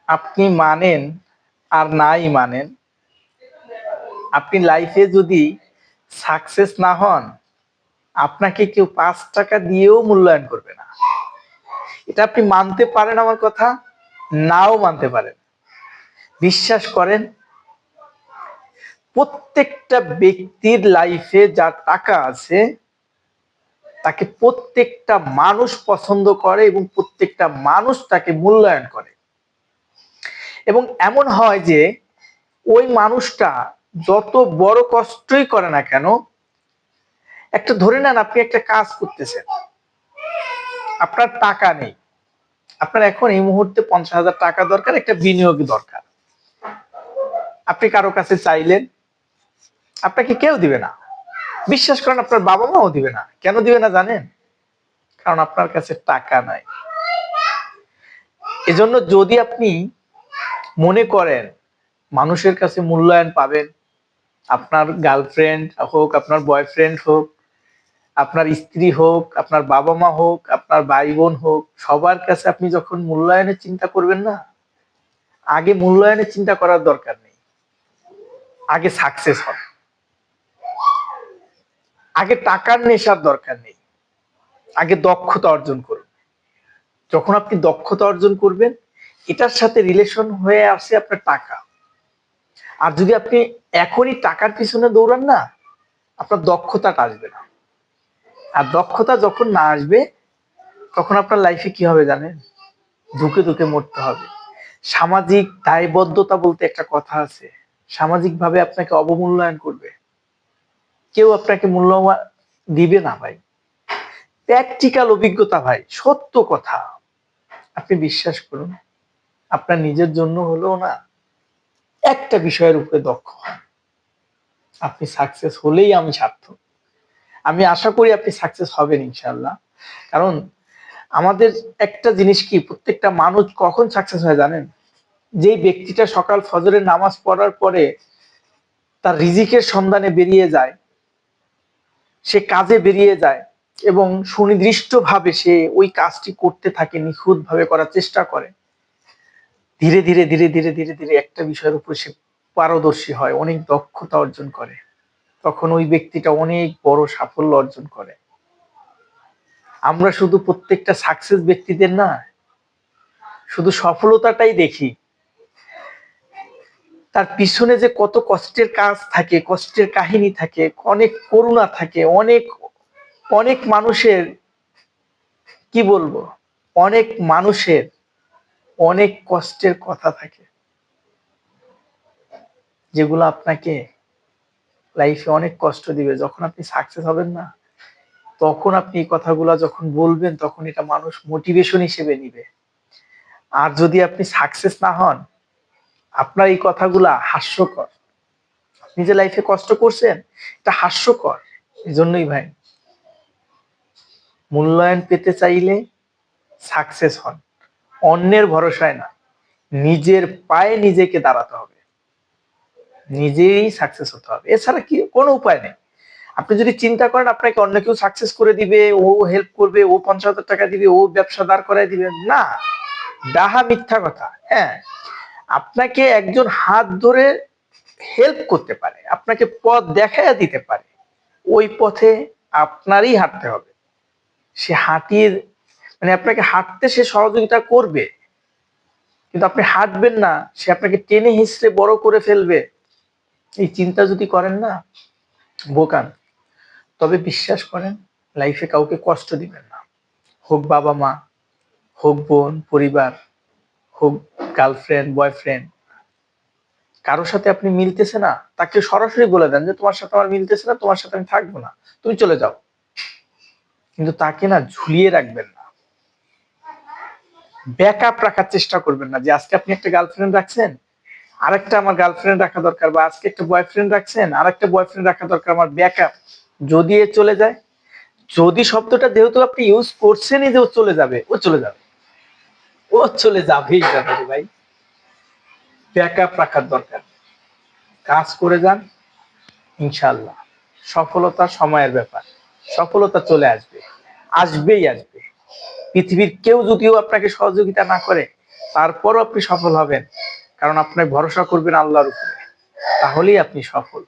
আপনি মানেন আর নাই মানেন, আপনি লাইফে যদি সাকসেস না হন, আপনাকে কেউ 5 টাকা দিয়েও মূল্যায়ন করবে না। এটা আপনি মানতে পারেন আমার কথা, নাও মানতে পারেন। বিশ্বাস করেন, প্রত্যেকটা ব্যক্তির লাইফে যার টাকা আছে তাকে প্রত্যেকটা মানুষ পছন্দ করে এবং প্রত্যেকটা মানুষ তাকে মূল্যায়ন করে। এবং এমন হয় যে ওই মানুষটা যত বড় কষ্টই করে না কেন, একটা ধরে নেন আপনি একটা কাজ করতেছেন, আপনার টাকা নেই, আপনার এখন এই মুহূর্তে 50,000 টাকা দরকার, একটা বিনিয়োগ দরকার। আপনি কারো কাছে চাইলেন, আপনাকে কেউ দিবে না। বিশ্বাস করেন, আপনার বাবা মাও দিবে না। কেন দিবে না জানেন? কারণ আপনার কাছে টাকা নাই। এজন্য যদি আপনি মনে করেন মানুষের কাছে মূল্যায়ন পাবেন, আপনার গার্লফ্রেন্ড হোক, আপনার বয়ফ্রেন্ড হোক, আপনার স্ত্রী হোক, আপনার বাবা মা হোক, আপনার ভাই বোন হোক, সবার কাছে আপনি যখন মূল্যায়নের চিন্তা করবেন না, আগে মূল্যায়নের চিন্তা করার দরকার নেই। আগে সাকসেস হন, আগে টাকার নেশার দরকার নেই, আগে দক্ষতা অর্জন করুন। যখন আপনি দক্ষতা অর্জন করবেন, এটার সাথে রিলেশন হয়ে আসে আপনার টাকা। আর যদি আপনি এখনই টাকার পিছনে দৌড়ান না, আপনার দক্ষতাটা আসবে না। আর দক্ষতা যখন না আসবে, তখন আপনার লাইফে কি হবে জানেন? ধুকে ধুকে মরতে হবে। সামাজিক দায়বদ্ধতা বলতে একটা কথা আছে, সামাজিক ভাবে আপনাকে অবমূল্যায়ন করবে, কেউ আপনাকে মূল্য দিবে না ভাই। প্র্যাকটিক্যাল অভিজ্ঞতা ভাই, সত্য কথা। আপনি বিশ্বাস করুন, আপনার নিজের জন্য হলেও না একটা বিষয়ের উপরে দক্ষ হন, আপনি সাকসেস হলেই আমি সার্থক। আমি আশা করি আপনি সাকসেস হবেন ইনশাল্লাহ। কারণ আমাদের একটা জিনিস কি, প্রত্যেকটা মানুষ কখন সাকসেস হয় জানেন? যেই ব্যক্তিটা সকাল ফজরের নামাজ পড়ার পরে তার রিজিকের সন্ধানে বেরিয়ে যায়, সে কাজে বেরিয়ে যায় এবং সুনির্দিষ্টভাবে সে ওই কাজটি করতে থাকে, নিখুঁতভাবে করার চেষ্টা করে, ধীরে ধীরে ধীরে ধীরে ধীরে ধীরে একটা বিষয়ের উপর সে পারদর্শী হয়, অনেক দক্ষতা অর্জন করে, তখন ওই ব্যক্তিটা অনেক বড় সাফল্য অর্জন করে। আমরা শুধু প্রত্যেকটা সাকসেস ব্যক্তিদের না, শুধু সফলতাটাই দেখি, তার পিছনে যে কত কষ্টের কাজ থাকে, কষ্টের কাহিনী থাকে, অনেক করুণা থাকে, অনেক অনেক মানুষের, কি বলবো, অনেক মানুষের অনেক কষ্টের কথা থাকে, যেগুলো আপনাকে লাইফে অনেক কষ্ট দিবে। যখন আপনি সাকসেস হবেন না, তখন আপনি এই কথাগুলো যখন বলবেন, তখন এটা মানুষ মোটিভেশন হিসেবে নিবে। আর যদি আপনি সাকসেস না হন, আপনার এই কথাগুলা হাস্যকর। আপনি যে লাইফে কষ্ট করছেন, এটা হাস্যকর। এই জন্যই ভাই, মূল্যায়ন পেতে চাইলে সাকসেস হন, অন্যের ভরসায় না, নিজের পায়ে নিজেকে দাঁড়াতে হবে, নিজেই সাকসেস হতে হবে। এছাড়া কি কোনো উপায় নেই। আপনি যদি চিন্তা করেন আপনাকে অন্য কেউ সাকসেস করে দিবে, ও হেল্প করবে, ও 50,000 টাকা দিবে, ও ব্যবসা দাঁড় করাই দিবে, না, ডাহা মিথ্যা কথা। হ্যাঁ, আপনাকে একজন হাত ধরে হেল্প করতে পারে, আপনাকে পথ দেখাইয়া দিতে পারে, ওই পথে আপনারই হাঁটতে হবে। সে হাঁটিয়ে, মানে আপনাকে হাঁটতে সে সহযোগিতা করবে, কিন্তু আপনি হাঁটবেন না, সে আপনাকে টেনে হিঁচড়ে বড় করে ফেলবে, এই চিন্তা যদি করেন না, বোকান। তবে বিশ্বাস করেন, লাইফে কাউকে কষ্ট দিবেন না, হোক বাবা মা, হোক বোন, পরিবার, হোক গার্লফ্রেন্ড, বয়ফ্রেন্ড। কারোর সাথে আপনি মিলতেছে না, তাকে সরাসরি বলে দেন যে তোমার সাথে আমার মিলতেছে না, তোমার সাথে আমি থাকবো না, তুমি চলে যাও। কিন্তু তাকে না ঝুলিয়ে রাখবেন না, ব্যাকআপ রাখার চেষ্টা করবেন না, যে আজকে আপনি একটা গার্লফ্রেন্ড রাখছেন, আরেকটা আমার গার্লফ্রেন্ড রাখা দরকার, বা আজকে একটা বয়ফ্রেন্ড রাখছেন, আরেকটা বয়ফ্রেন্ড রাখা দরকার, আমার ব্যাকআপ। যদি এ চলে যায়, যদি শব্দটা যেহেতু আপনি ইউজ করছেনই যে ও চলে যাবে, ও চলে যাবে, ও চলে যাবেই যাবে রে ভাই। ব্যাকআপ রাখার দরকার, কাজ করে যান, ইনশাল্লাহ সফলতা সময়ের ব্যাপার, সফলতা চলে আসবে, আসবেই আসবে। পৃথিবীর কেউ যদিও আপনাকে সহযোগিতা না করে, তারপরও আপনি সফল হবেন, কারণ আপনি ভরসা করবেন আল্লাহর উপরে, তাহলেই আপনি সফল।